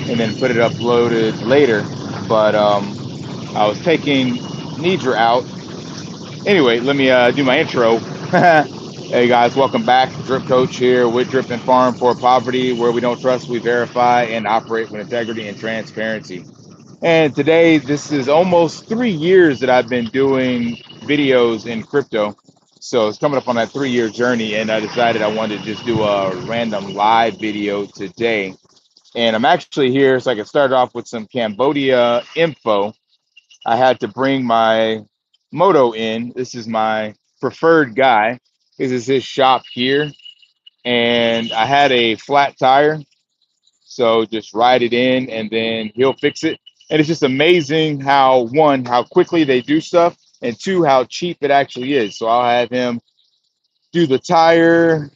and then put it uploaded later. But I was taking Nidra out. Anyway, let me do my intro. Hey guys, welcome back. Drip Coach here with Drip and Farm for Poverty, where we don't trust, we verify, and operate with integrity and transparency. And today, this is almost 3 years that I've been doing videos in crypto. So it's coming up on that 3 year journey, and I decided I wanted to just do a random live video today. And I'm actually here so I can start off with some Cambodia info. I had to bring my moto in. This is my preferred guy. This is his shop here. And I had a flat tire. So just ride it in and then he'll fix it. And it's just amazing how, one, how quickly they do stuff, and two, how cheap it actually is. So I'll have him do the tire,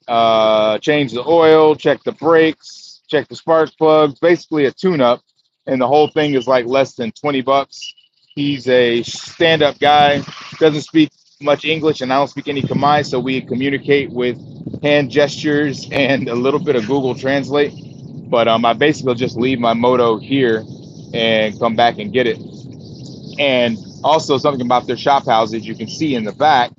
change the oil, check the brakes, check the spark plugs, basically a tune-up. And the whole thing is like less than 20 bucks. He's a stand-up guy, doesn't speak much English, and I don't speak any Khmer, so we communicate with hand gestures and a little bit of Google Translate. But I basically just leave my moto here and come back and get it. And also something about their shop houses, you can see in the back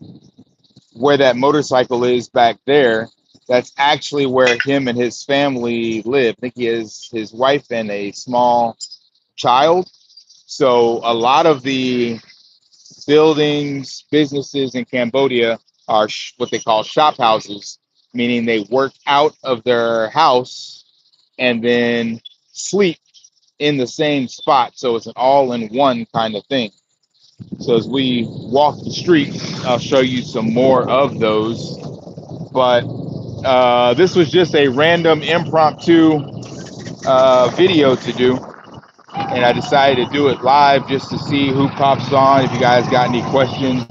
where that motorcycle is back there. That's actually where him and his family live. I think he has his wife and a small child. So a lot of the buildings, businesses in Cambodia are what they call shop houses, meaning they work out of their house and then sleep in the same spot. So it's an all-in-one kind of thing. So as we walk the streets, I'll show you some more of those. But this was just a random impromptu video to do. And I decided to do it live just to see who pops on. If you guys got any questions,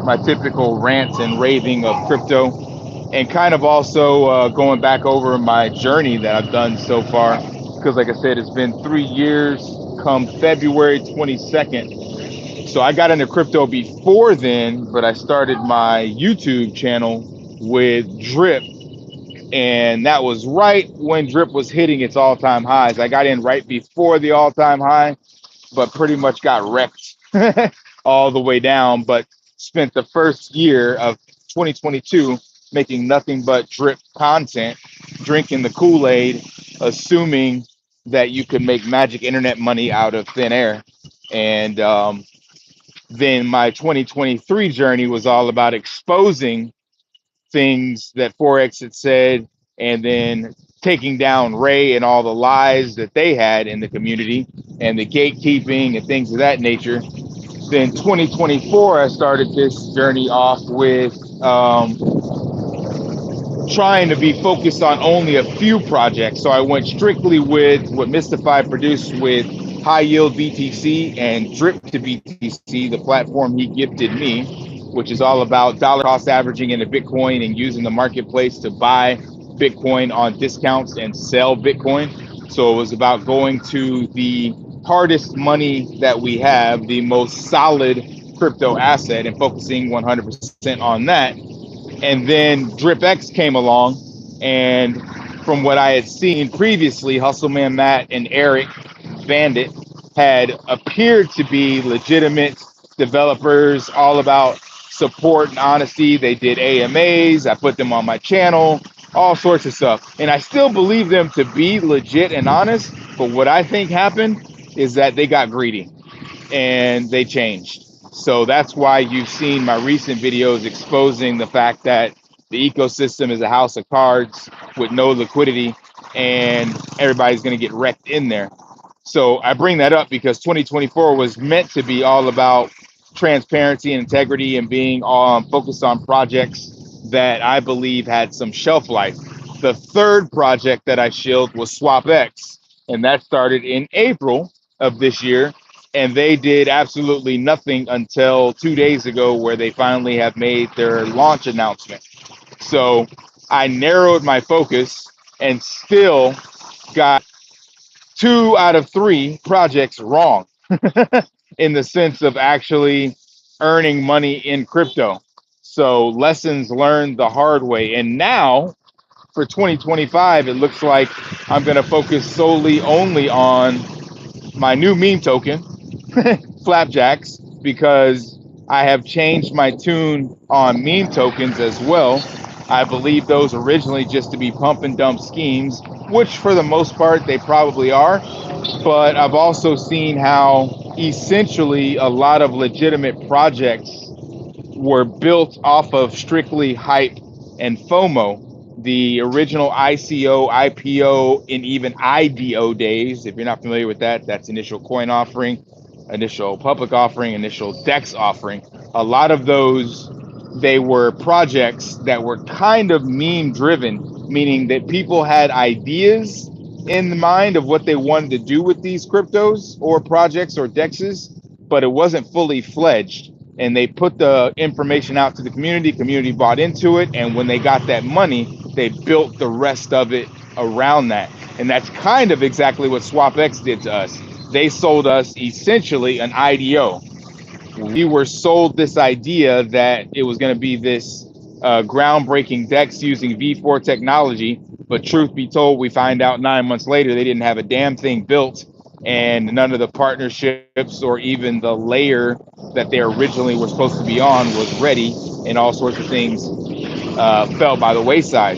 my typical rants and raving of crypto, and kind of also going back over my journey that I've done so far. Because like I said, it's been 3 years come February 22nd. So I got into crypto before then, but I started my YouTube channel with Drip. And that was right when Drip was hitting its all-time highs. I got in right before the all-time high, but pretty much got wrecked all the way down. But spent the first year of 2022 making nothing but Drip content, drinking the Kool-Aid, assuming that you could make magic internet money out of thin air. And then my 2023 journey was all about exposing things that Forex had said, and then taking down Ray and all the lies that they had in the community and the gatekeeping and things of that nature. Then 2024, I started this journey off with trying to be focused on only a few projects. So I went strictly with what Mystify produced with High Yield BTC and Drip to BTC, the platform he gifted me, which is all about dollar cost averaging into Bitcoin and using the marketplace to buy Bitcoin on discounts and sell Bitcoin. So it was about going to the hardest money that we have, the most solid crypto asset, and focusing 100% on that. And then DripX came along, and from what I had seen previously, Hustleman Matt and Eric Bandit had appeared to be legitimate developers, all about support and honesty. They did AMAs. I put them on my channel, all sorts of stuff. And I still believe them to be legit and honest. But what I think happened is that they got greedy and they changed. So that's why you've seen my recent videos exposing the fact that the ecosystem is a house of cards with no liquidity, and everybody's going to get wrecked in there. So I bring that up because 2024 was meant to be all about transparency and integrity and being focused on projects that I believe had some shelf life. The third project that I shilled was SwapX, and that started in April of this year. And they did absolutely nothing until 2 days ago, where they finally have made their launch announcement. So I narrowed my focus and still got 2 out of 3 projects wrong in the sense of actually earning money in crypto. So lessons learned the hard way. And now for 2025, it looks like I'm going to focus solely only on my new meme token, FlapJax, because I have changed my tune on meme tokens as well. I believe those originally just to be pump and dump schemes, which for the most part they probably are. But I've also seen how essentially a lot of legitimate projects were built off of strictly hype and FOMO. The original ICO, IPO, and even IDO days, if you're not familiar with that, that's initial coin offering, initial public offering, initial DEX offering. A lot of those, they were projects that were kind of meme driven, meaning that people had ideas in the mind of what they wanted to do with these cryptos or projects or DEXs, but it wasn't fully fledged. And they put the information out to the community bought into it, and when they got that money, they built the rest of it around that. And that's kind of exactly what SwapX did to us. They sold us essentially an IDO. We were sold this idea that it was going to be this groundbreaking DEX using V4 technology, but truth be told, we find out 9 months later they didn't have a damn thing built, and none of the partnerships or even the layer that they originally were supposed to be on was ready, and all sorts of things fell by the wayside.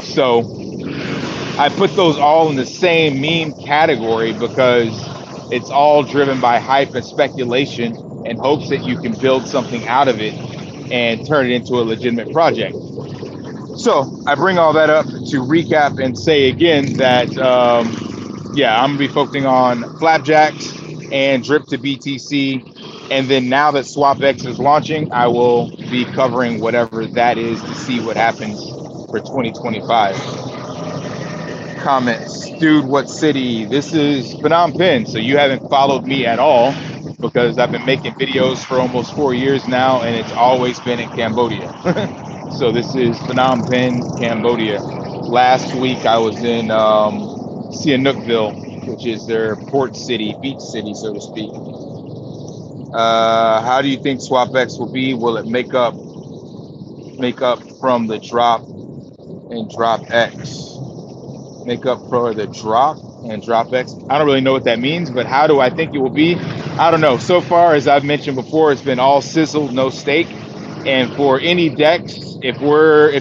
So I put those all in the same meme category because it's all driven by hype and speculation and hopes that you can build something out of it and turn it into a legitimate project. So I bring all that up to recap and say again that, yeah, I'm gonna be focusing on FlapJax and drip to BTC. And then now that SwapX is launching, I will be covering whatever that is to see what happens for 2025. Comments, dude, what city? This is Phnom Penh. So you haven't followed me at all because I've been making videos for almost 4 years now, and it's always been in Cambodia. So this is Phnom Penh, Cambodia. Last week I was in Sihanoukville, which is their port city, beach city, so to speak. How do you think SwapX will be? Will it make up from the drop and drop X? Make up for the drop and drop X. I don't really know what that means, but how do I think it will be? I don't know. So far, as I've mentioned before, it's been all sizzle, no steak. And for any DEX, if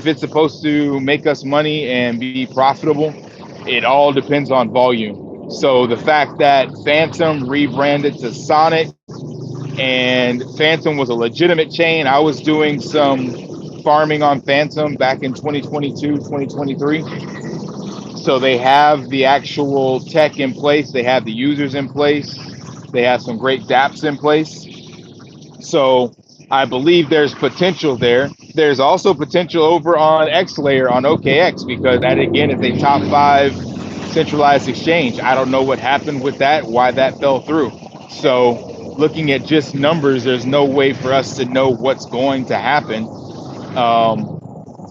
it's supposed to make us money and be profitable, it all depends on volume. So the fact that Phantom rebranded to Sonic, and Phantom was a legitimate chain. I was doing some farming on Phantom back in 2022, 2023. So they have the actual tech in place. They have the users in place. They have some great dApps in place. So I believe there's potential there. There's also potential over on X Layer on OKX, because that again is a top 5 centralized exchange. I don't know what happened with that, why that fell through. So looking at just numbers, there's no way for us to know what's going to happen.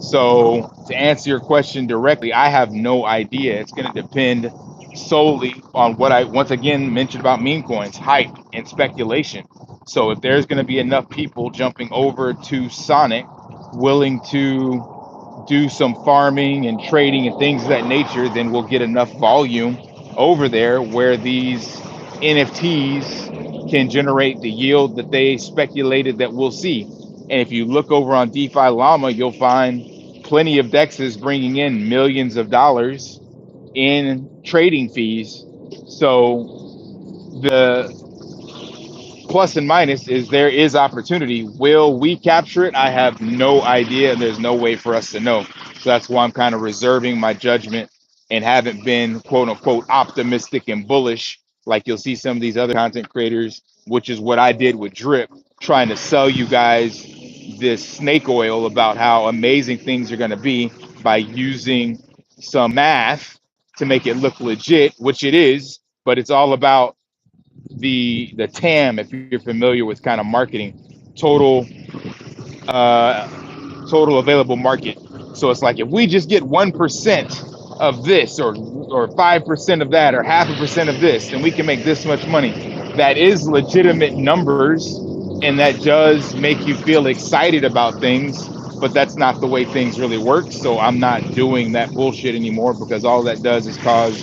So to answer your question directly, I have no idea. It's going to depend solely on what I once again mentioned about meme coins, hype and speculation. So if there's going to be enough people jumping over to Sonic willing to do some farming and trading and things of that nature, then we'll get enough volume over there where these NFTs can generate the yield that they speculated that we'll see. And if you look over on DeFi Llama, you'll find plenty of DEXs bringing in millions of dollars in trading fees. So the plus and minus is there is opportunity. Will we capture it? I have no idea, and there's no way for us to know. So that's why I'm kind of reserving my judgment and haven't been quote unquote optimistic and bullish like you'll see some of these other content creators, which is what I did with Drip, trying to sell you guys this snake oil about how amazing things are going to be by using some math to make it look legit, which it is, but it's all about the TAM, if you're familiar with kind of marketing, total available market. So it's like if we just get 1% of this or 5% of that or 0.5% of this, then we can make this much money. That is legitimate numbers, and that does make you feel excited about things. but that's not the way things really work. So I'm not doing that bullshit anymore, because all that does is cause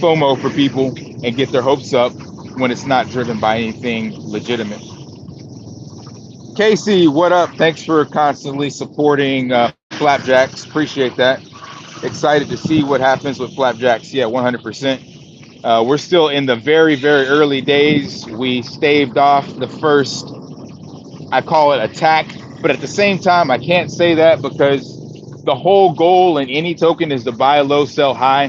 FOMO for people and get their hopes up when it's not driven by anything legitimate. Casey, what up? Thanks for constantly supporting FlapJax. Appreciate that. Excited to see what happens with FlapJax. Yeah, 100%. We're still in the very, very early days. We staved off the first, I call it attack, but at the same time, I can't say that, because the whole goal in any token is to buy low, sell high.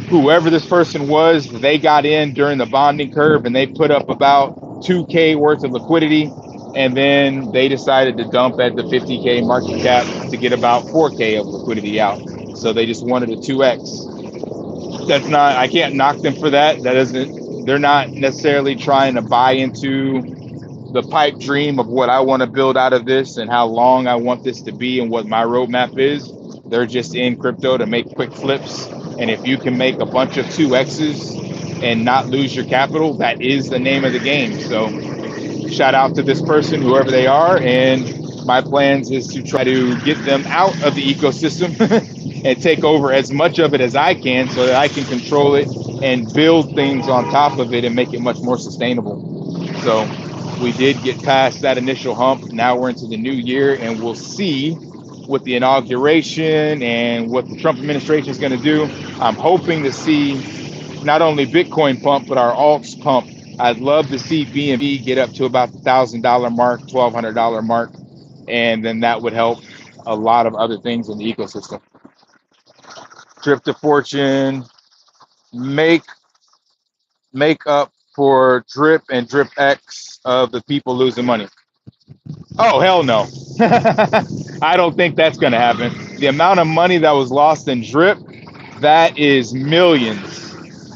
Whoever this person was, they got in during the bonding curve and they put up about 2K worth of liquidity. And then they decided to dump at the 50K market cap to get about 4K of liquidity out. So they just wanted a 2X. That's not, I can't knock them for that. That isn't, they're not necessarily trying to buy into the pipe dream of what I want to build out of this and how long I want this to be and what my roadmap is. They're just in crypto to make quick flips. And if you can make a bunch of 2Xs and not lose your capital, that is the name of the game. So shout out to this person, whoever they are. And my plans is to try to get them out of the ecosystem and take over as much of it as I can, so that I can control it and build things on top of it and make it much more sustainable. So we did get past that initial hump. Now we're into the new year, and we'll see with the inauguration and what the Trump administration is going to do. I'm hoping to see not only Bitcoin pump, but our alts pump. I'd love to see BNB get up to about the $1,000 mark, $1,200 mark, and then that would help a lot of other things in the ecosystem. Drip to fortune, make up for drip and drip X of the people losing money. Oh, hell no. I don't think that's going to happen. The amount of money that was lost in drip, that is millions.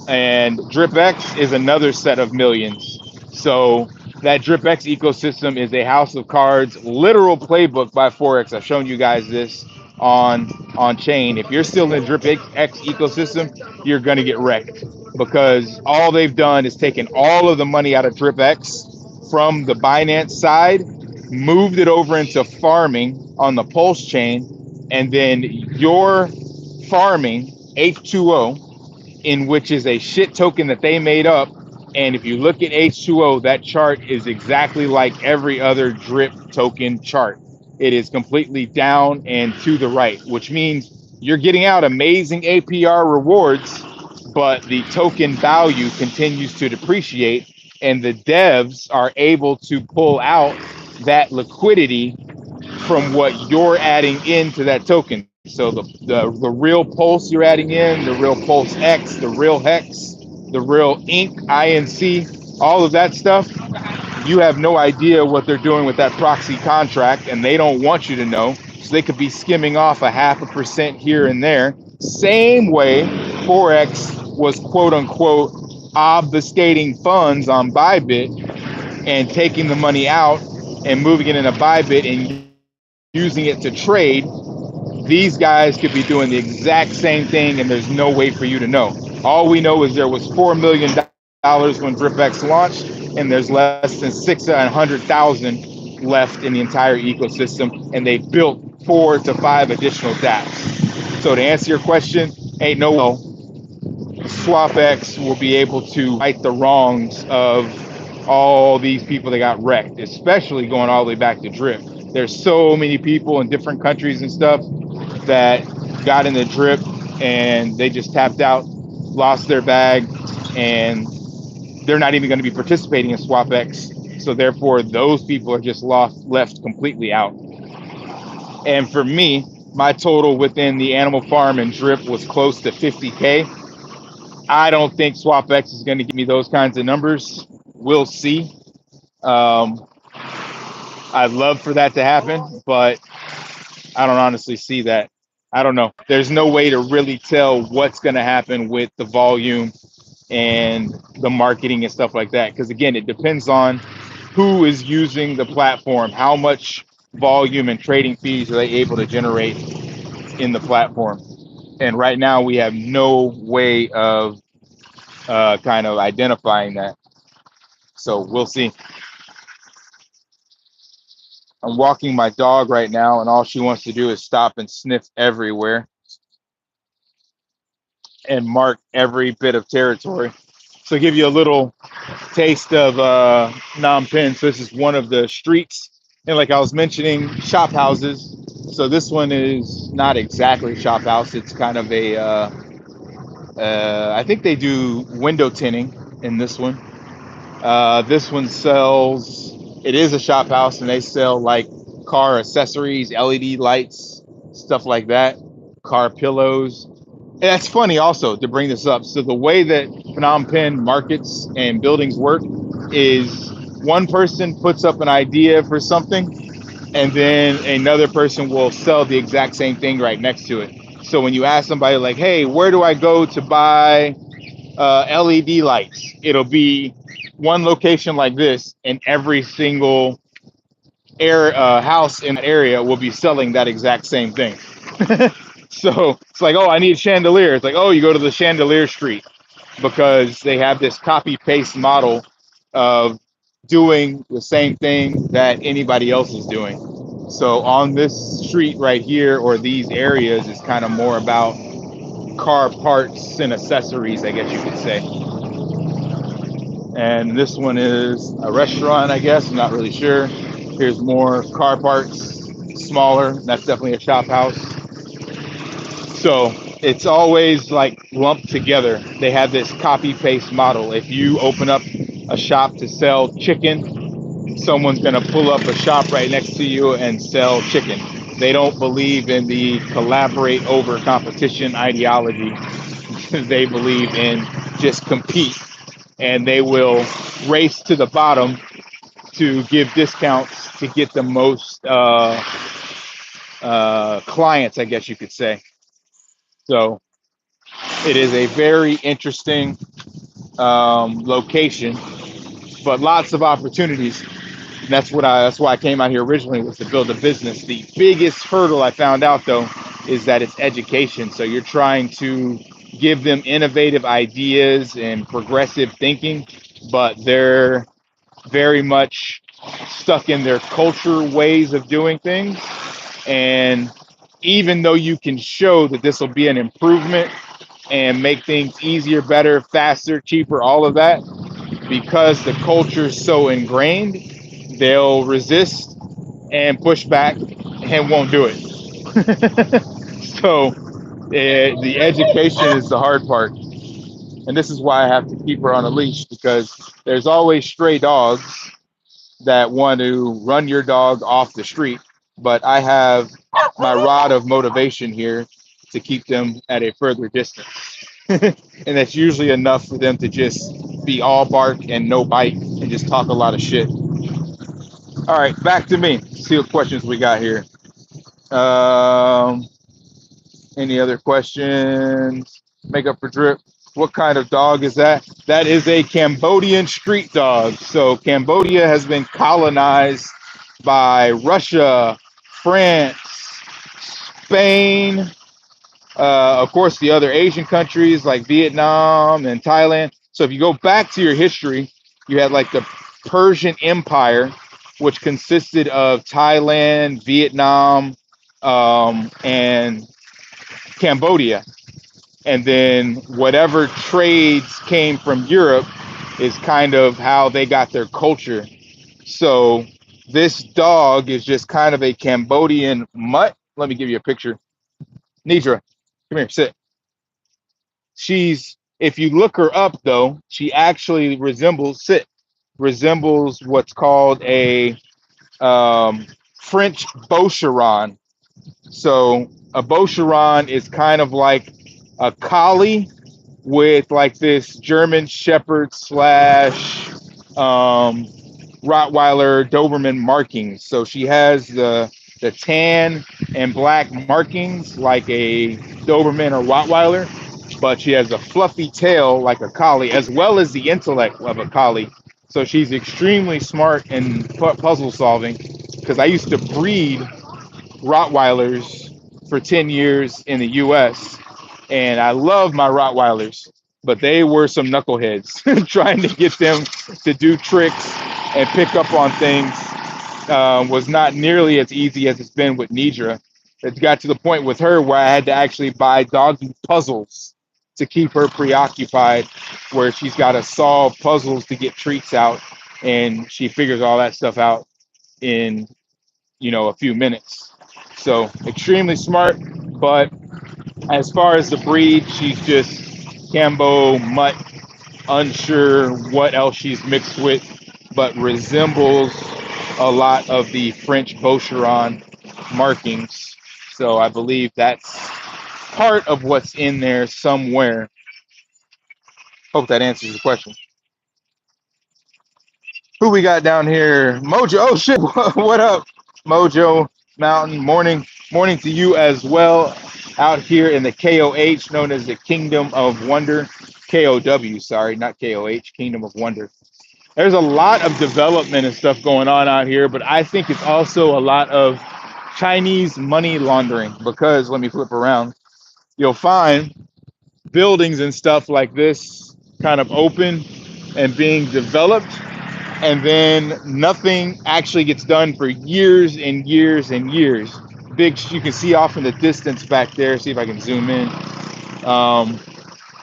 And drip X is another set of millions. So that drip X ecosystem is a house of cards, literal playbook by Forex. I've shown you guys this on chain. If you're still in the drip X ecosystem, you're going to get wrecked, because all they've done is taken all of the money out of drip X from the Binance side, moved it over into farming on the Pulse chain, and then you're farming H2O, in which is a shit token that they made up. And if you look at H2O, that chart is exactly like every other drip token chart. It is completely down and to the right, which means you're getting out amazing APR rewards, but the token value continues to depreciate, and the devs are able to pull out that liquidity from what you're adding into that token. So the real Pulse you're adding in, the real Pulse X, the real Hex, the real INC, all of that stuff, you have no idea what they're doing with that proxy contract, and they don't want you to know. So they could be skimming off a 0.5% here and there. Same way Forex was quote unquote obfuscating funds on Bybit and taking the money out and moving it into Bybit and using it to trade. These guys could be doing the exact same thing, and there's no way for you to know. All we know is there was $4 million when DripX launched, and there's less than 600,000 left in the entire ecosystem, and they built 4 to 5 additional dApps. So to answer your question, ain't no way SwapX will be able to right the wrongs of all these people that got wrecked, especially going all the way back to Drip. There's so many people in different countries and stuff that got in the drip and they just tapped out, lost their bag, and they're not even going to be participating in SwapX. So therefore, those people are just left completely out. And for me, my total within the animal farm and drip was close to 50K. I don't think SwapX is going to give me those kinds of numbers. We'll see. I'd love for that to happen, but I don't honestly see that. I don't know. There's no way to really tell what's going to happen with the volume and the marketing and stuff like that. Because again, it depends on who is using the platform, how much volume and trading fees are they able to generate in the platform. And right now we have no way of kind of identifying that. So we'll see. I'm walking my dog right now, and all she wants to do is stop and sniff everywhere and mark every bit of territory. So give you a little taste of Phnom Penh. So this is one of the streets, and like I was mentioning, shop houses. So this one is not exactly a shop house. It's kind of a I think they do window tinting in this one. This one sells, it is a shop house, and they sell like car accessories, LED lights, stuff like that, car pillows. And that's funny also to bring this up. So the way that Phnom Penh markets and buildings work is one person puts up an idea for something, and then another person will sell the exact same thing right next to it. So when you ask somebody like, hey, where do I go to buy LED lights? It'll be one location like this, and every single house in the area will be selling that exact same thing. So it's like, oh, I need a chandelier. It's like, oh, you go to the chandelier street, because they have this copy paste model of doing the same thing that anybody else is doing. So on this street right here, or these areas, is kind of more about car parts and accessories, I guess you could say. And this one is a restaurant, I guess. I'm not really sure. Here's more car parts, smaller. That's definitely a shop house. So it's always like lumped together. They have this copy paste model. If you open up a shop to sell chicken, someone's going to pull up a shop right next to you and sell chicken. They don't believe in the collaborate over competition ideology. They believe in just compete, and they will race to the bottom to give discounts to get the most clients, I guess you could say. So it is a very interesting location, but lots of opportunities. And that's why I came out here originally, was to build a business. The biggest hurdle I found out though is that it's education. So you're trying to give them innovative ideas and progressive thinking, but they're very much stuck in their culture ways of doing things. And even though you can show that this will be an improvement and make things easier, better, faster, cheaper, all of that, because the culture is so ingrained, they'll resist and push back and won't do it. So the education is the hard part. And this is why I have to keep her on a leash, because there's always stray dogs that want to run your dog off the street. But I have my rod of motivation here to keep them at a further distance. And that's usually enough for them to just be all bark and no bite and just talk a lot of shit. All right, back to me. See what questions we got here. Any other questions? Make up for drip. What kind of dog is that? That is a Cambodian street dog. So Cambodia has been colonized by Russia, France, Spain, of course, the other Asian countries like Vietnam and Thailand. So if you go back to your history, you had like the Persian Empire, which consisted of Thailand, Vietnam, and Cambodia. And then whatever trades came from Europe is kind of how they got their culture. So this dog is just kind of a Cambodian mutt. Let me give you a picture. Nidra, come here, sit. If you look her up though, she actually resembles what's called a French Boucheron. So a Boucheron is kind of like a collie with like this German Shepherd slash Rottweiler Doberman markings. So she has the tan and black markings like a Doberman or Rottweiler, but she has a fluffy tail like a collie, as well as the intellect of a collie. So she's extremely smart in puzzle solving, because I used to breed Rottweilers for 10 years in the US, and I love my Rottweilers, but they were some knuckleheads trying to get them to do tricks and pick up on things. was not nearly as easy as it's been with Nidra. It got to the point with her where I had to actually buy doggy puzzles to keep her preoccupied, where she's got to solve puzzles to get treats out, and she figures all that stuff out in a few minutes. So extremely smart, but as far as the breed, she's just Cambo mutt, unsure what else she's mixed with, but resembles a lot of the French Boucheron markings. So I believe that's part of what's in there somewhere. Hope that answers the question. Who we got down here? Mojo. Oh shit! What up, Mojo Mountain? Morning to you as well. Out here in the KoH, known as the Kingdom of Wonder. KoW, sorry, not KoH. Kingdom of Wonder. There's a lot of development and stuff going on out here, but I think it's also a lot of Chinese money laundering, because let me flip around. You'll find buildings and stuff like this kind of open and being developed, and then nothing actually gets done for years and years and years. Big, you can see off in the distance back there. See if I can zoom in.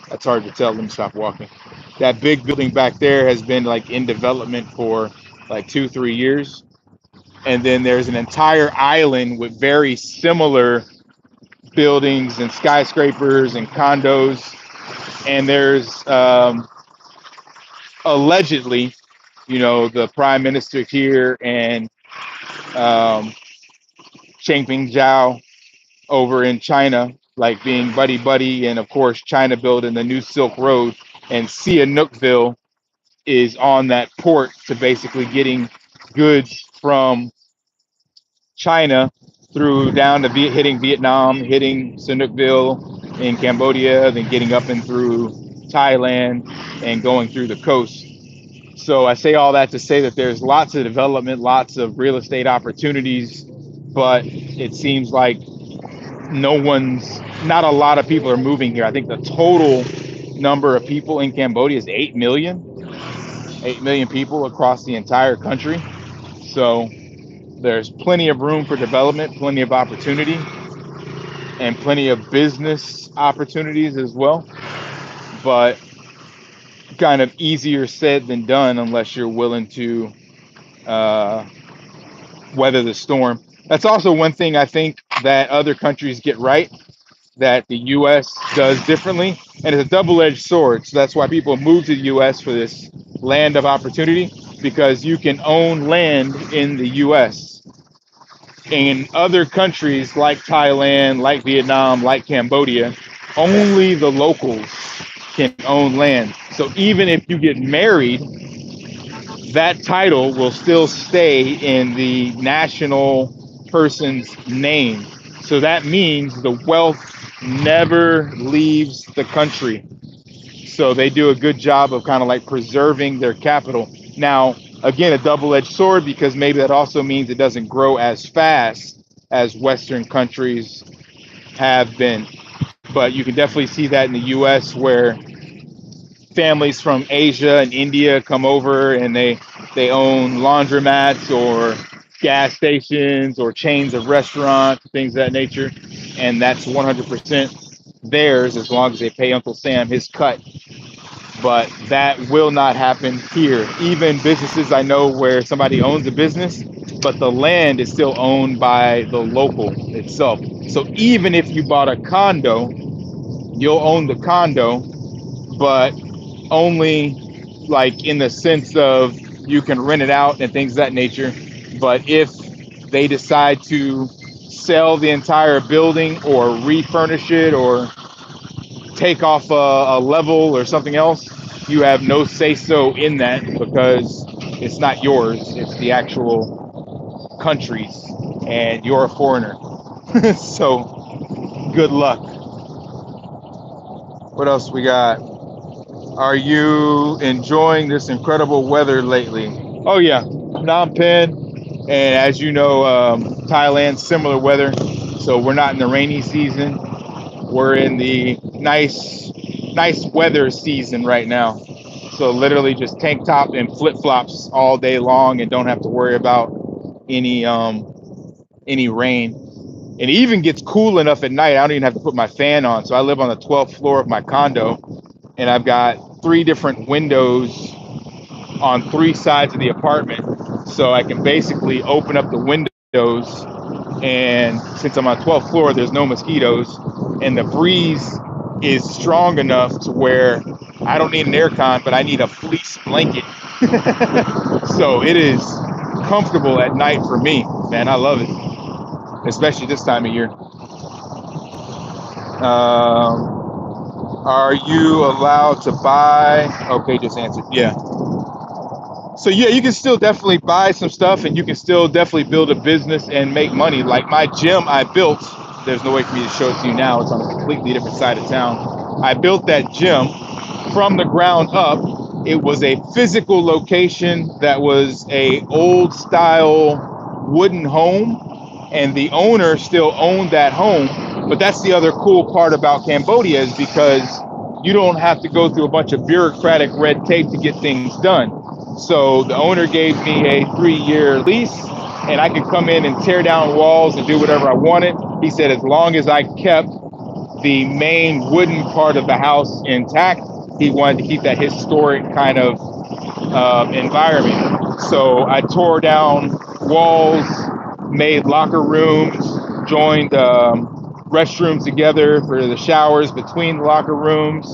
That's hard to tell. Let me stop walking. That big building back there has been like in development for like 2-3 years. And then there's an entire island with very similar buildings and skyscrapers and condos. And there's allegedly, the prime minister here and Changping Zhao over in China, like being buddy buddy, and of course China building the new Silk Road, and Sihanoukville is on that port to basically getting goods from China through down to hitting Vietnam, hitting Sihanoukville in Cambodia, then getting up and through Thailand and going through the coast. So I say all that to say that there's lots of development, lots of real estate opportunities, but it seems like not a lot of people are moving here. I think the total number of people in Cambodia is 8 million people across the entire country. So there's plenty of room for development, plenty of opportunity, and plenty of business opportunities as well. But kind of easier said than done unless you're willing to weather the storm. That's also one thing I think that other countries get right that the U.S. does differently, and it's a double-edged sword. So that's why people move to the U.S. for this land of opportunity, because you can own land in the U.S. In other countries like Thailand, like Vietnam, like Cambodia, only the locals can own land. So even if you get married, that title will still stay in the national person's name. So that means the wealth never leaves the country. So they do a good job of kind of like preserving their capital. Now, again, a double-edged sword, because maybe that also means it doesn't grow as fast as Western countries have been. But you can definitely see that in the US, where families from Asia and India come over and they own laundromats or gas stations or chains of restaurants, things of that nature. And that's 100% theirs as long as they pay Uncle Sam his cut. But that will not happen here. Even businesses I know where somebody owns a business, but the land is still owned by the local itself. So even if you bought a condo, you'll own the condo, but only like in the sense of you can rent it out and things of that nature. But if they decide to sell the entire building or refurnish it or take off a level or something else, you have no say so in that, because it's not yours, it's the actual country's, and you're a foreigner. So good luck. What else we got? Are you enjoying this incredible weather lately? Oh yeah, Phnom Penh, and as you know, Thailand, similar weather. So we're not in the rainy season. We're in the nice weather season right now. So literally just tank top and flip flops all day long, and don't have to worry about any rain. And it even gets cool enough at night. I don't even have to put my fan on. So I live on the 12th floor of my condo, and I've got 3 different windows on 3 sides of the apartment. So I can basically open up the windows, and since I'm on 12th floor, there's no mosquitoes, and the breeze is strong enough to where I don't need an air con, but I need a fleece blanket. So it is comfortable at night for me, man. I love it, especially this time of year. Are you allowed to buy? Okay, just answered. Yeah. So yeah, you can still definitely buy some stuff, and you can still definitely build a business and make money. Like my gym I built, there's no way for me to show it to you now. It's on a completely different side of town. I built that gym from the ground up. It was a physical location that was a old style wooden home, and the owner still owned that home. But that's the other cool part about Cambodia, is because you don't have to go through a bunch of bureaucratic red tape to get things done. So the owner gave me a 3-year lease, and I could come in and tear down walls and do whatever I wanted. He said as long as I kept the main wooden part of the house intact, he wanted to keep that historic kind of environment. So I tore down walls, made locker rooms, joined restrooms together for the showers between the locker rooms.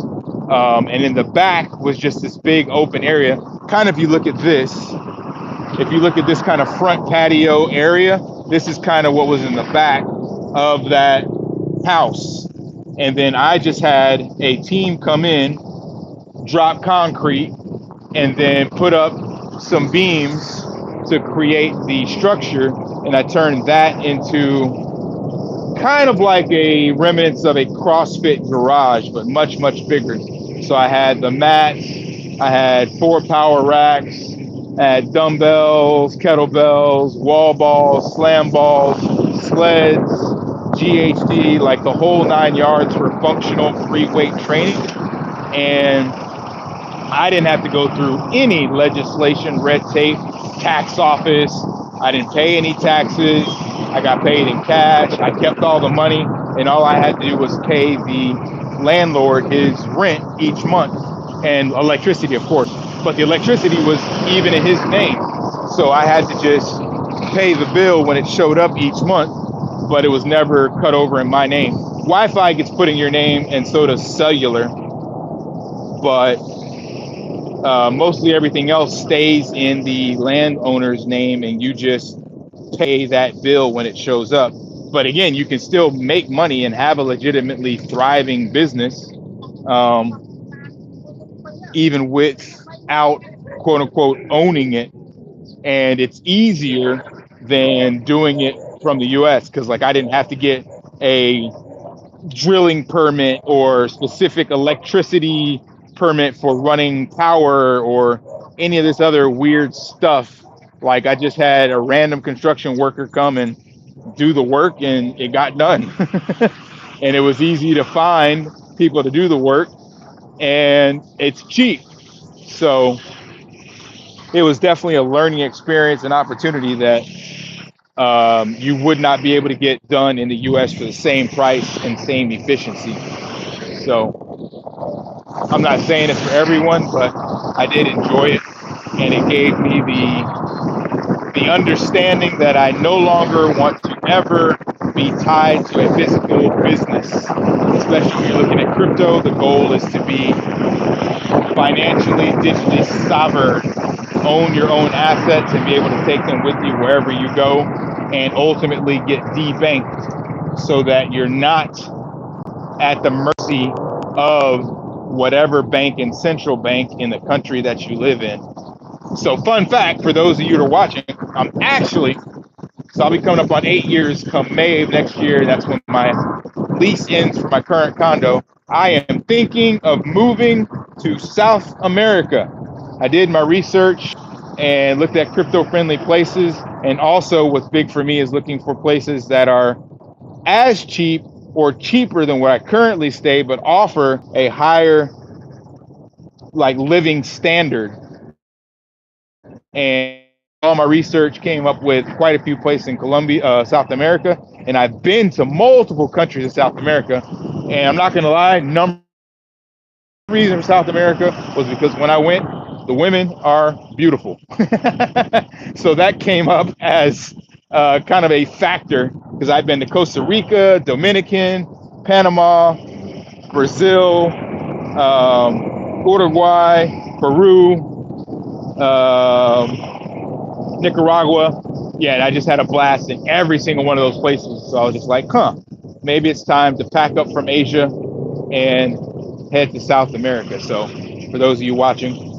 And in the back was just this big open area. Kind of, if you look at this kind of front patio area, this is kind of what was in the back of that house. And then I just had a team come in, drop concrete, and then put up some beams to create the structure. And I turned that into kind of like a remnants of a CrossFit garage, but much, much bigger. So I had the mats, I had 4 power racks, I had dumbbells, kettlebells, wall balls, slam balls, sleds, GHD, like the whole 9 yards for functional free weight training. And I didn't have to go through any legislation, red tape, tax office. I didn't pay any taxes. I got paid in cash. I kept all the money, and all I had to do was pay the landlord his rent each month, and electricity, of course. But the electricity was even in his name. So I had to just pay the bill when it showed up each month, but it was never cut over in my name. Wi-Fi gets put in your name, and so does cellular. But mostly everything else stays in the landowner's name, and you just pay that bill when it shows up. But again, you can still make money and have a legitimately thriving business, even without quote unquote owning it. And it's easier than doing it from the US, because like I didn't have to get a drilling permit or specific electricity permit for running power or any of this other weird stuff. Like I just had a random construction worker come and do the work, and it got done. And it was easy to find people to do the work, and it's cheap. So it was definitely a learning experience and opportunity that you would not be able to get done in the US for the same price and same efficiency. So I'm not saying it's for everyone, but I did enjoy it, and it gave me the understanding that I no longer want to ever be tied to a physical business. Especially when you're looking at crypto, the goal is to be financially, digitally sovereign, own your own assets and be able to take them with you wherever you go, and ultimately get debanked so that you're not at the mercy of whatever bank and central bank in the country that you live in. So fun fact for those of you that are watching, so I'll be coming up on 8 years come May of next year. That's when my lease ends for my current condo. I am thinking of moving to South America. I did my research and looked at crypto-friendly places. And also what's big for me is looking for places that are as cheap or cheaper than where I currently stay, but offer a higher like living standard. And all my research, came up with quite a few places in Colombia, South America, and I've been to multiple countries in South America. And I'm not gonna lie, number reason for South America was because when I went, the women are beautiful. So that came up as kind of a factor because I've been to Costa Rica, Dominican, Panama, Brazil, Uruguay, Peru, Nicaragua. Yeah, and I just had a blast in every single one of those places. So I was just like, maybe it's time to pack up from Asia and head to South America. So for those of you watching,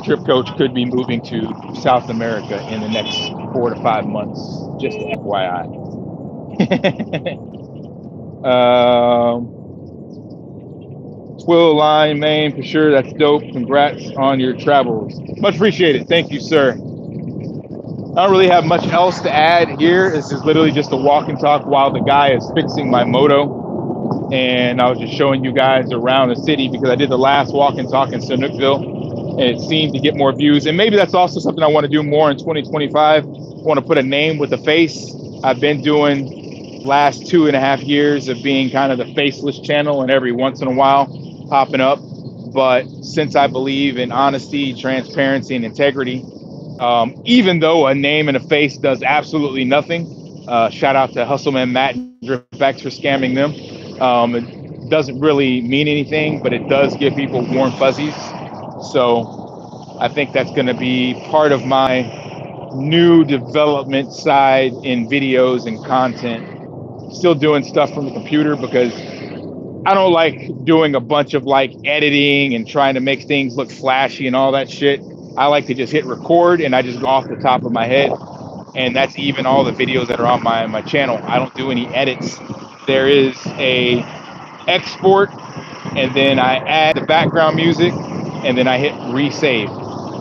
Trip Coach could be moving to South America in the next 4 to 5 months, just FYI. Twill line, Maine, for sure. That's dope. Congrats on your travels. Much appreciated. Thank you, sir. I don't really have much else to add here. This is literally just a walk and talk while the guy is fixing my moto. And I was just showing you guys around the city because I did the last walk and talk in Chinookville, and it seemed to get more views. And maybe that's also something I want to do more in 2025. I want to put a name with a face. I've been doing last 2.5 years of being kind of the faceless channel, and every once in a while popping up. But since I believe in honesty, transparency, and integrity, even though a name and a face does absolutely nothing, shout out to Hustleman Matt and DriftX for scamming them. It doesn't really mean anything, but it does give people warm fuzzies. So I think that's going to be part of my new development side in videos and content. Still doing stuff from the computer because I don't like doing a bunch of like editing and trying to make things look flashy and all that shit. I like to just hit record and I just go off the top of my head. And that's even all the videos that are on my channel. I don't do any edits. There is a export, and then I add the background music, and then I hit resave.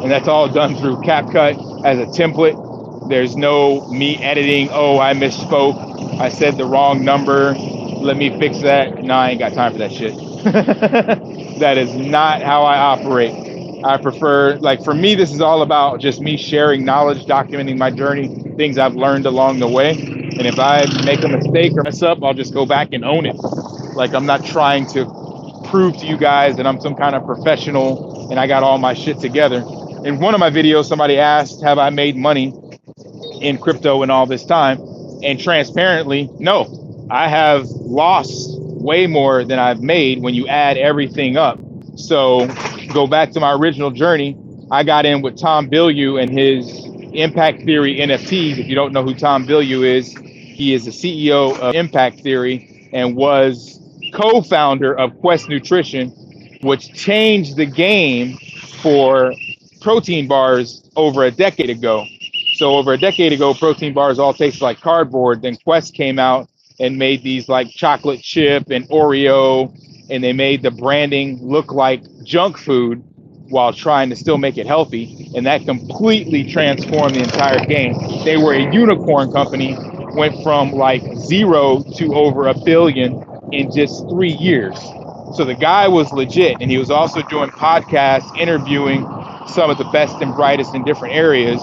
And that's all done through CapCut as a template. There's no me editing, oh, I misspoke, I said the wrong number, let me fix that. No, I ain't got time for that shit. That is not how I operate. I prefer, like, for me, this is all about just me sharing knowledge, documenting my journey, things I've learned along the way. And if I make a mistake or mess up, I'll just go back and own it. Like, I'm not trying to prove to you guys that I'm some kind of professional and I got all my shit together. In one of my videos, somebody asked, have I made money in crypto in all this time? And transparently, no, I have lost way more than I've made when you add everything up. So go back to my original journey. I got in with Tom Bilyeu and his Impact Theory NFTs. If you don't know who Tom Bilyeu is, he is the CEO of Impact Theory and was co-founder of Quest Nutrition, which changed the game for protein bars over a decade ago. So over a decade ago, protein bars all tasted like cardboard. Then Quest came out and made these like chocolate chip and Oreo, and they made the branding look like junk food while trying to still make it healthy. And that completely transformed the entire game. They were a unicorn company, went from like 0 to over $1 billion in just 3 years. So the guy was legit, and he was also doing podcasts, interviewing some of the best and brightest in different areas,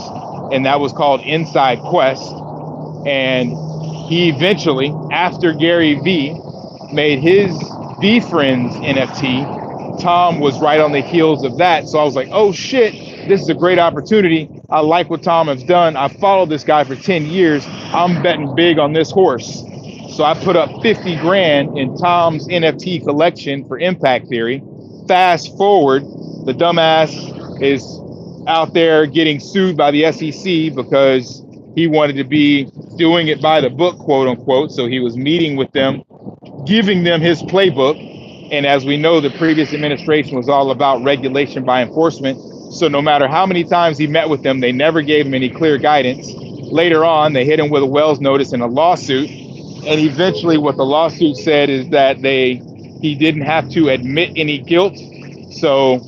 and that was called Inside Quest. And he eventually, after Gary Vee made his VeeFriends NFT, Tom was right on the heels of that. So I was like, oh shit, this is a great opportunity. I like what Tom has done. I followed this guy for 10 years. I'm betting big on this horse. So I put up 50 grand in Tom's NFT collection for Impact Theory. Fast forward, the dumbass is out there getting sued by the SEC because he wanted to be doing it by the book, quote unquote. So he was meeting with them, giving them his playbook. And as we know, the previous administration was all about regulation by enforcement. So no matter how many times he met with them, they never gave him any clear guidance. Later on, they hit him with a Wells notice and a lawsuit. And eventually what the lawsuit said is that he didn't have to admit any guilt. So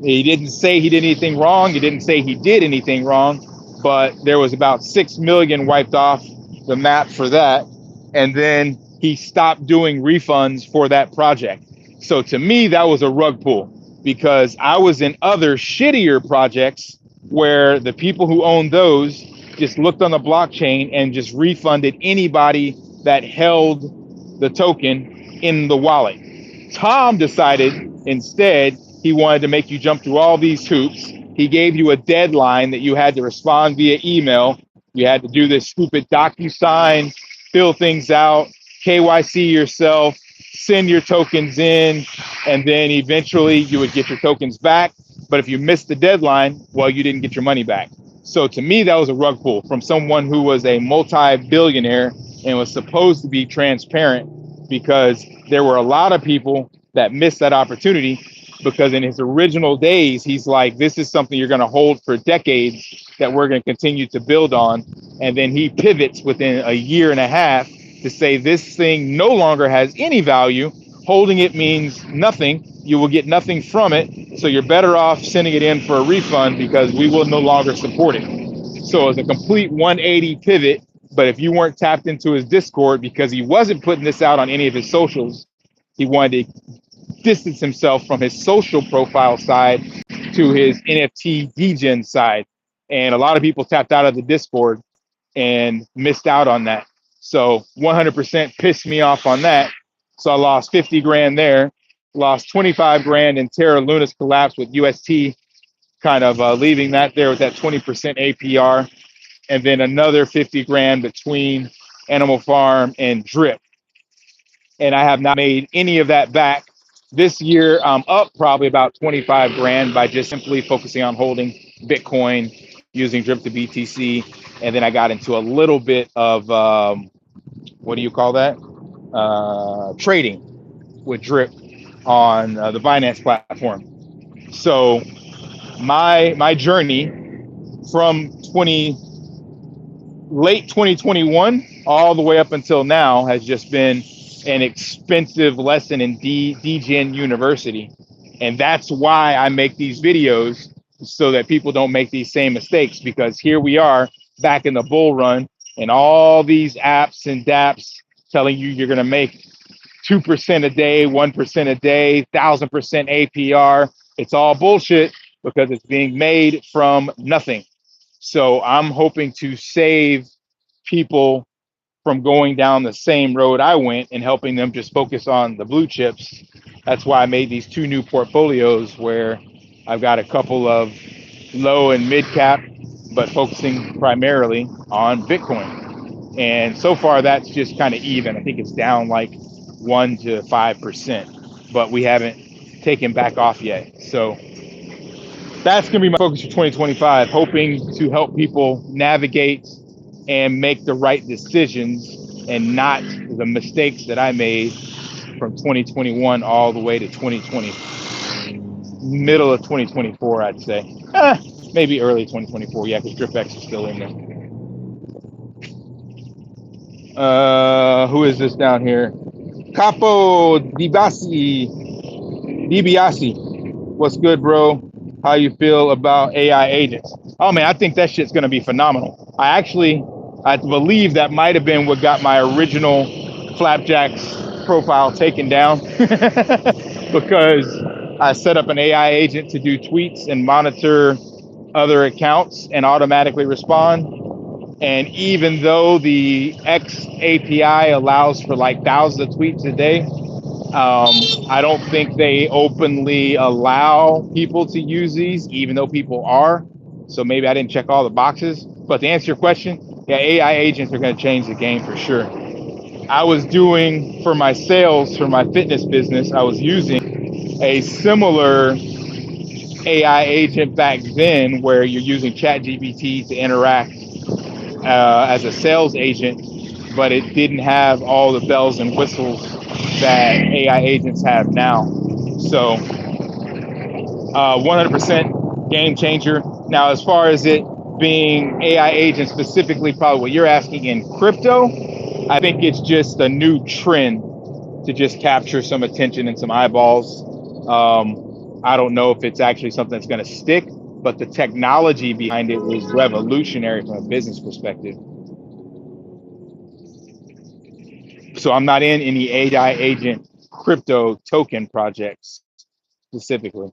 he didn't say he did anything wrong. He didn't say he did anything wrong, but there was about 6 million wiped off the map for that. And then he stopped doing refunds for that project. So to me, that was a rug pull because I was in other shittier projects where the people who own those just looked on the blockchain and just refunded anybody that held the token in the wallet. Tom decided instead he wanted to make you jump through all these hoops. He gave you a deadline that you had to respond via email. You had to do this stupid DocuSign, fill things out, KYC yourself, send your tokens in, and then eventually you would get your tokens back. But if you missed the deadline, well, you didn't get your money back. So to me, that was a rug pull from someone who was a multi-billionaire and was supposed to be transparent, because there were a lot of people that missed that opportunity, because in his original days, he's like, this is something you're going to hold for decades that we're going to continue to build on. And then he pivots within a year and a half to say this thing no longer has any value. Holding it means nothing. You will get nothing from it. So you're better off sending it in for a refund because we will no longer support it. So it's a complete 180 pivot. But if you weren't tapped into his Discord, because he wasn't putting this out on any of his socials, he wanted to distance himself from his social profile side to his NFT degen side. And a lot of people tapped out of the Discord and missed out on that. So 100% pissed me off on that. So I lost 50 grand there, lost 25 grand in Terra Luna's collapse with UST, kind of leaving that there with that 20% APR. And then another 50 grand between Animal Farm and Drip. And I have not made any of that back. This year, I'm up probably about 25 grand by just simply focusing on holding Bitcoin, using Drip to BTC. And then I got into a little bit of, what do you call that? Trading with Drip on the Binance platform. So my journey from late 2021 all the way up until now has just been an expensive lesson in DGen University. And that's why I make these videos, so that people don't make these same mistakes, because here we are back in the bull run and all these apps and dApps telling you you're going to make 2% a day, 1% a day, 1000% APR. It's all bullshit because it's being made from nothing. So I'm hoping to save people from going down the same road I went and helping them just focus on the blue chips. That's why I made these two new portfolios where I've got a couple of low and mid cap, but focusing primarily on Bitcoin. And so far that's just kind of even. I think it's down like 1 to 5%, but we haven't taken back off yet. So that's going to be my focus for 2025, hoping to help people navigate and make the right decisions and not the mistakes that I made from 2021 all the way to 2020, middle of 2024, I'd say. Maybe early 2024, yeah, because DripX is still in there. Who is this down here? Capo DiBiase. What's good, bro? How you feel about AI agents? Oh man, I think that shit's gonna be phenomenal. I believe that might have been what got my original FlapJax profile taken down because I set up an AI agent to do tweets and monitor other accounts and automatically respond. And even though the X API allows for like thousands of tweets a day, I don't think they openly allow people to use these, even though people are. So maybe I didn't check all the boxes. But to answer your question, yeah, AI agents are going to change the game for sure. I was doing, for my sales, for my fitness business, I was using a similar AI agent back then where you're using ChatGPT to interact as a sales agent, but it didn't have all the bells and whistles that AI agents have now. So 100% game changer. Now, as far as it being AI agent specifically, probably what you're asking in crypto, I think it's just a new trend to just capture some attention and some eyeballs. I don't know if it's actually something that's going to stick, but the technology behind it was revolutionary from a business perspective. So I'm not in any AI agent crypto token projects specifically.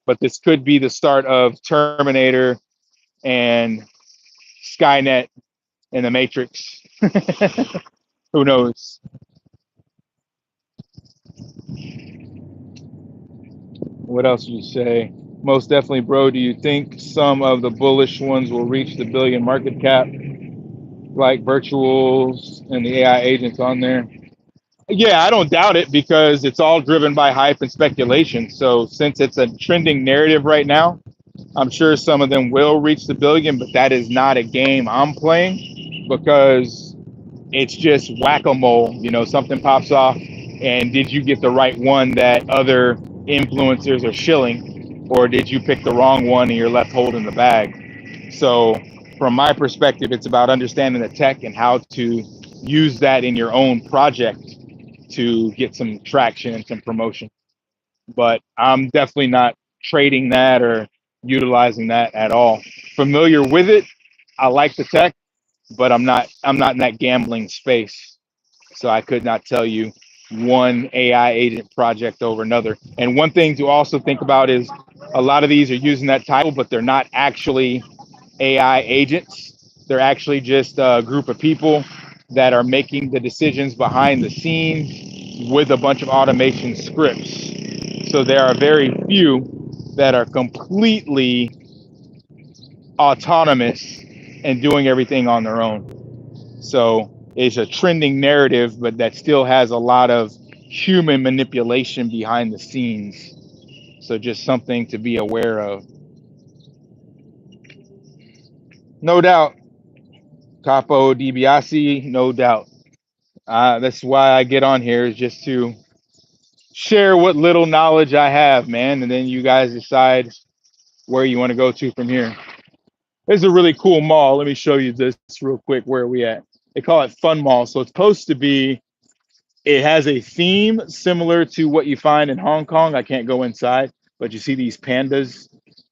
but this could be the start of Terminator and Skynet and the Matrix. Who knows? What else would you say? Most definitely, bro. Do you think some of the bullish ones will reach the billion market cap, like virtuals and the AI agents on there? Yeah, I don't doubt it because it's all driven by hype and speculation. So since it's a trending narrative right now, I'm sure some of them will reach the billion, but that is not a game I'm playing because it's just whack-a-mole. You know, something pops off, and did you get the right one that other influencers are shilling, or did you pick the wrong one and you're left holding the bag? So from my perspective, it's about understanding the tech and how to use that in your own project to get some traction and some promotion. But I'm definitely not trading that or utilizing that at all. Familiar with it. I like the tech, but I'm not in that gambling space. So I could not tell you one AI agent project over another. And one thing to also think about is a lot of these are using that title, but they're not actually AI agents. They're actually just a group of people that are making the decisions behind the scenes with a bunch of automation scripts. So there are very few that are completely autonomous and doing everything on their own. So it's a trending narrative, but that still has a lot of human manipulation behind the scenes. So just something to be aware of. No doubt. Capo DiBiase, no doubt. That's why I get on here, is just to share what little knowledge I have, man. And then you guys decide where you want to go to from here. There's a really cool mall. Let me show you this real quick. Where are we at? They call it Fun Mall. So it's supposed to be, it has a theme similar to what you find in Hong Kong. I can't go inside, but you see these pandas,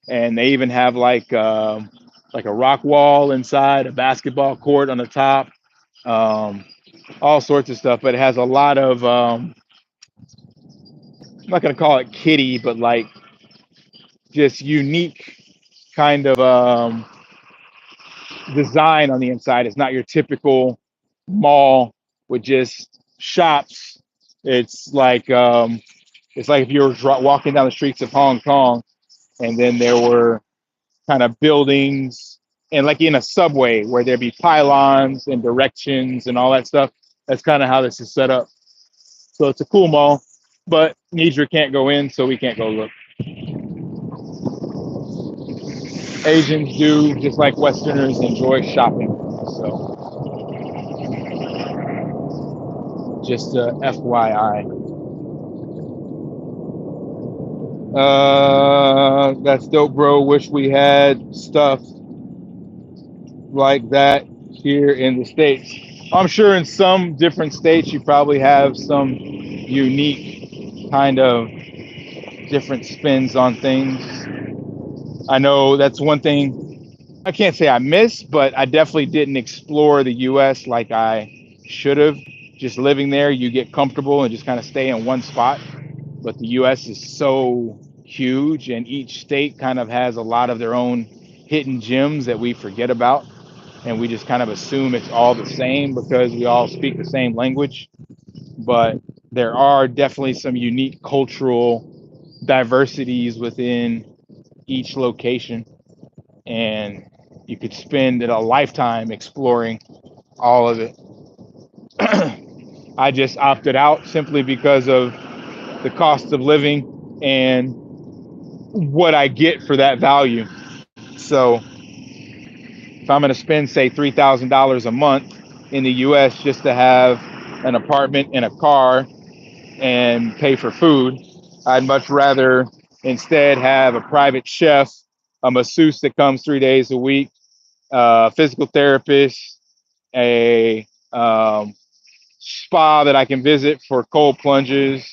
and they even have like a rock wall inside, a basketball court on the top, all sorts of stuff. But it has a lot of I'm not gonna call it kitty, but like just unique kind of design on the inside. It's not your typical mall with just shops. It's like if you were walking down the streets of Hong Kong, and then there were kind of buildings, and like in a subway where there'd be pylons and directions and all that stuff. That's kind of how this is set up. So it's a cool mall, but Nidra can't go in, so we can't go look. Asians do, just like Westerners, enjoy shopping. So just FYI. That's dope, bro. Wish we had stuff like that here in the States. I'm sure in some different states you probably have some unique kind of different spins on things. I know that's one thing I can't say I miss, but I definitely didn't explore the US like I should have. Just living there, you get comfortable and just kind of stay in one spot. But the US is so huge, and each state kind of has a lot of their own hidden gems that we forget about. And we just kind of assume it's all the same because we all speak the same language. But there are definitely some unique cultural diversities within each location. And you could spend a lifetime exploring all of it. I just opted out simply because of the cost of living and what I get for that value. So if I'm going to spend, say, $3,000 a month in the US just to have an apartment and a car and pay for food, I'd much rather instead have a private chef, a masseuse that comes 3 days a week, a physical therapist, a spa that I can visit for cold plunges,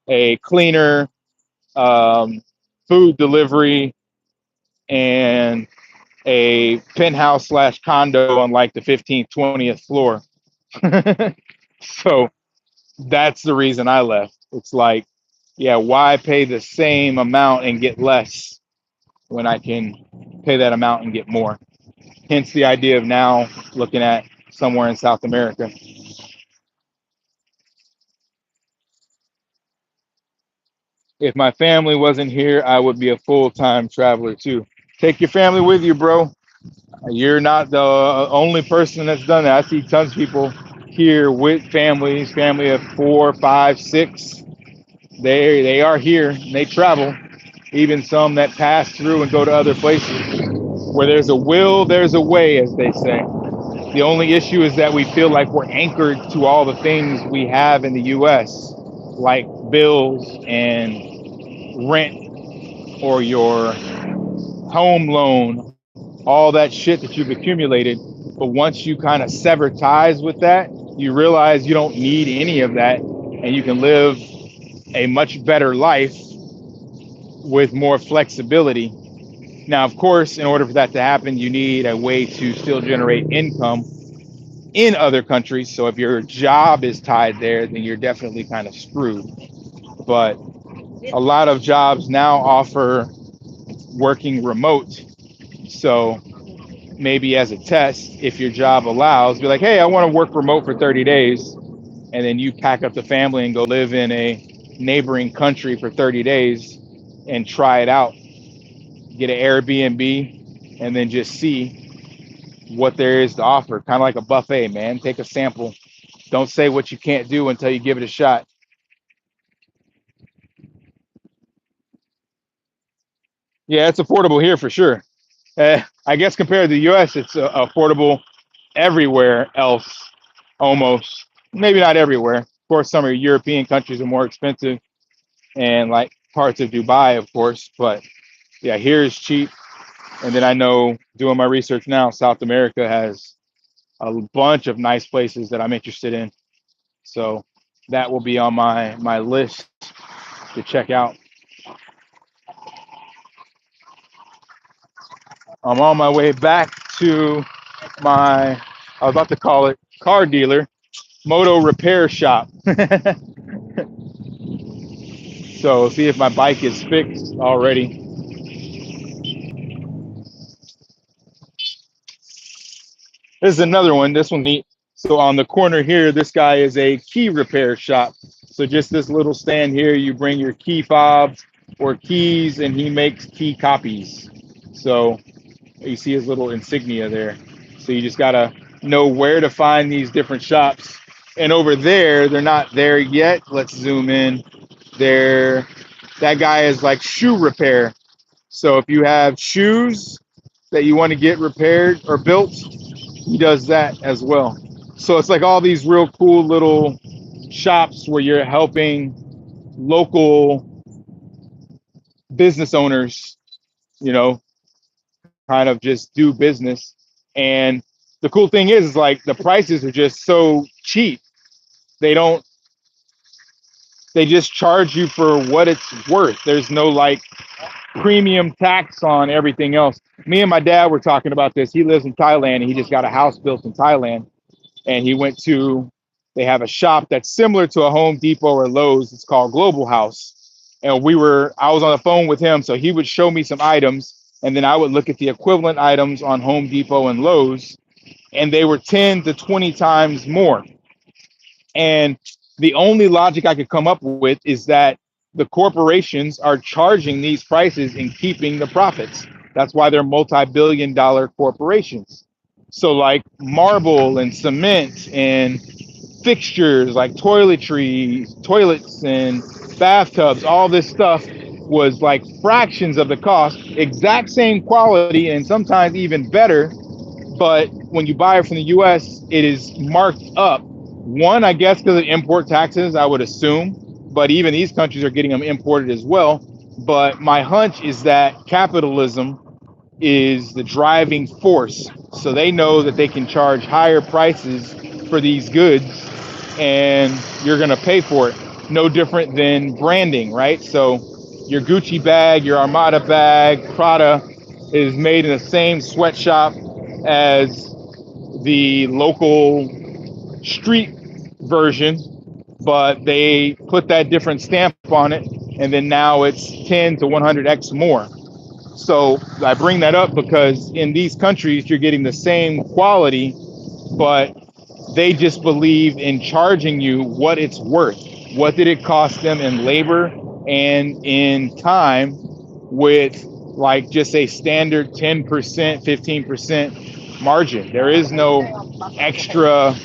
a cleaner, food delivery, and a penthouse slash condo on like the 15th, 20th floor. So that's the reason I left. It's like, yeah, why pay the same amount and get less when I can pay that amount and get more? Hence the idea of now looking at somewhere in South America. If my family wasn't here, I would be a full-time traveler too. Take your family with you, bro. You're not the only person that's done that. I see tons of people here with families, family of 4, 5, 6. They are here and they travel. Even some that pass through and go to other places. Where there's a will, there's a way, as they say. The only issue is that we feel like we're anchored to all the things we have in the US, like bills and rent or your home loan, all that shit that you've accumulated. But once you kind of sever ties with that, you realize you don't need any of that and you can live a much better life with more flexibility. Now, of course, in order for that to happen, you need a way to still generate income in other countries. So if your job is tied there, then you're definitely kind of screwed. But a lot of jobs now offer working remote. So maybe as a test, if your job allows, be like, hey, I want to work remote for 30 days. And then you pack up the family and go live in a neighboring country for 30 days and try it out. Get an Airbnb and then just see what there is to offer. Kind of like a buffet, man. Take a sample. Don't say what you can't do until you give it a shot. Yeah, it's affordable here for sure. I guess compared to the US, it's affordable everywhere else, almost. Maybe not everywhere. Of course, some of European countries are more expensive, and like parts of Dubai, of course. But yeah, here is cheap. And then I know doing my research now, South America has a bunch of nice places that I'm interested in. So that will be on my list to check out. I'm on my way back to my, I was about to call it car dealer, moto repair shop. So see if my bike is fixed already. This is another one. This one's neat. So on the corner here, this guy is a key repair shop. So just this little stand here, you bring your key fobs or keys and he makes key copies. So you see his little insignia there. So you just gotta know where to find these different shops. And over there, they're not there yet. Let's zoom in. There, that guy is like shoe repair. So if you have shoes that you want to get repaired or built, he does that as well. So it's like all these real cool little shops where you're helping local business owners, you know, kind of just do business. And the cool thing is like the prices are just so cheap. They don't, they just charge you for what it's worth. There's no like premium tax on everything else. Me and my dad were talking about this. He lives in Thailand and he just got a house built in Thailand. And he went to, they have a shop that's similar to a Home Depot or Lowe's. It's called Global House. And I was on the phone with him. So he would show me some items and then I would look at the equivalent items on Home Depot and Lowe's and they were 10 to 20 times more. And the only logic I could come up with is that the corporations are charging these prices and keeping the profits. That's why they're multi-billion-dollar corporations. So like marble and cement and fixtures like toiletries, toilets and bathtubs, all this stuff was like fractions of the cost, exact same quality and sometimes even better. But when you buy it from the US, it is marked up. One, I guess, because of import taxes, I would assume. But even these countries are getting them imported as well. But my hunch is that capitalism is the driving force. So they know that they can charge higher prices for these goods and you're going to pay for it. No different than branding, right? So your Gucci bag, your Armada bag, Prada is made in the same sweatshop as the local street version, but they put that different stamp on it and then now it's 10 to 100x more. So I bring that up because in these countries, you're getting the same quality, but they just believe in charging you what it's worth. What did it cost them in labor and in time, with like just a standard 10%, 15% margin? There is no extra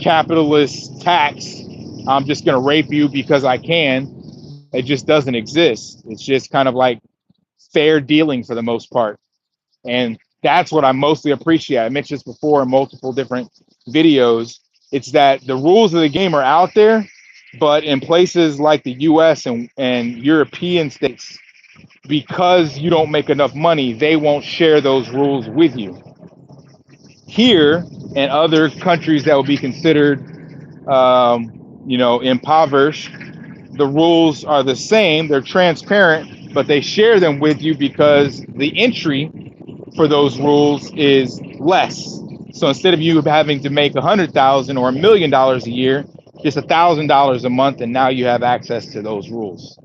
capitalist tax. I'm just going to rape you because I can. It just doesn't exist. It's just kind of like fair dealing for the most part. And that's what I mostly appreciate. I mentioned this before in multiple different videos. It's that the rules of the game are out there, but in places like the US and European states, because you don't make enough money, they won't share those rules with you. Here and other countries that would be considered, impoverished, the rules are the same. They're transparent, but they share them with you because the entry for those rules is less. So instead of you having to make $100,000 or $1 million a year, just $1,000 a month, and now you have access to those rules.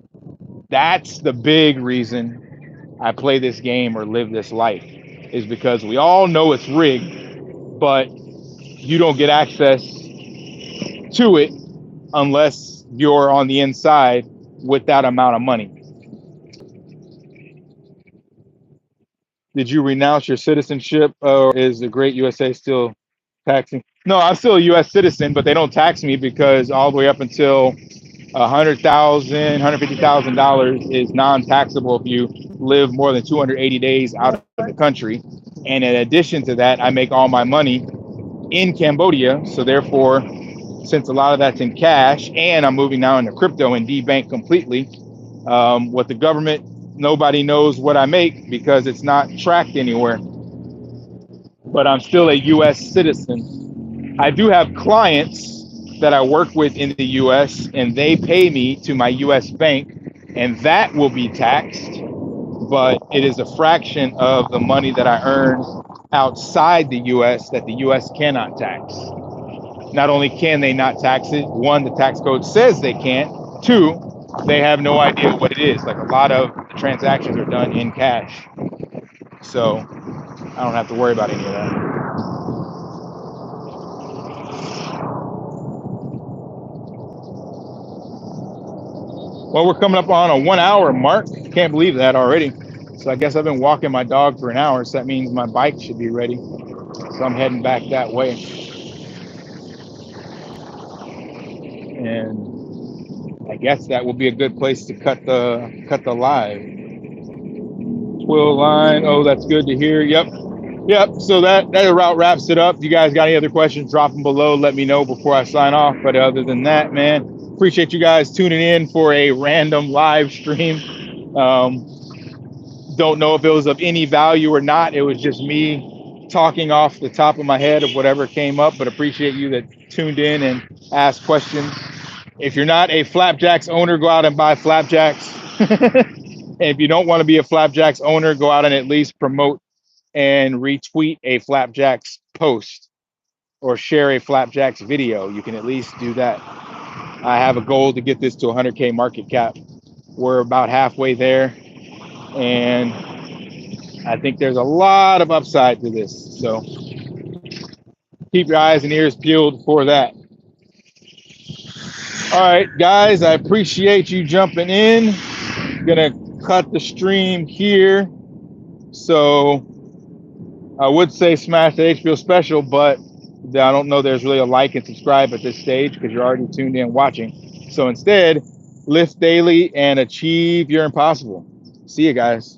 That's the big reason I play this game or live this life, is because we all know it's rigged, but you don't get access to it unless you're on the inside with that amount of money. Did you renounce your citizenship, or is the Great USA still taxing? No, I'm still a U.S. citizen, but they don't tax me because all the way up until $100,000, $150,000 is non-taxable if you live more than 280 days out of the country. And in addition to that, I make all my money in Cambodia. So therefore, since a lot of that's in cash, and I'm moving now into crypto and debank completely, what the government, nobody knows what I make because it's not tracked anywhere. But I'm still a U.S. citizen. I do have clients that I work with in the U.S. and they pay me to my U.S. bank, and that will be taxed, but it is a fraction of the money that I earn outside the U.S. that the U.S. cannot tax. Not only can they not tax it, one, the tax code says they can't. Two, they have no idea what it is. Like a lot of the transactions are done in cash. So I don't have to worry about any of that. Well, we're coming up on a 1 hour mark. Can't believe that already. So I guess I've been walking my dog for an hour. So that means my bike should be ready. So I'm heading back that way. And I guess that will be a good place to cut the live. Twill line. Oh, that's good to hear. Yep. So that route wraps it up. If you guys got any other questions, drop them below. Let me know before I sign off. But other than that, man, appreciate you guys tuning in for a random live stream. Don't know if it was of any value or not. It was just me talking off the top of my head of whatever came up, but appreciate you that tuned in and asked questions. If you're not a FlapJax owner, go out and buy FlapJax. And if you don't want to be a FlapJax owner, go out and at least promote and retweet a FlapJax post or share a FlapJax video. You can at least do that. I have a goal to get this to 100K market cap. We're about halfway there, and I think there's a lot of upside to this. So keep your eyes and ears peeled for that. All right, guys, I appreciate you jumping in. I'm gonna cut the stream here. So I would say smash the HBO special, but I don't know there's really a like and subscribe at this stage because you're already tuned in watching. So instead, lift daily and achieve your impossible. See you guys.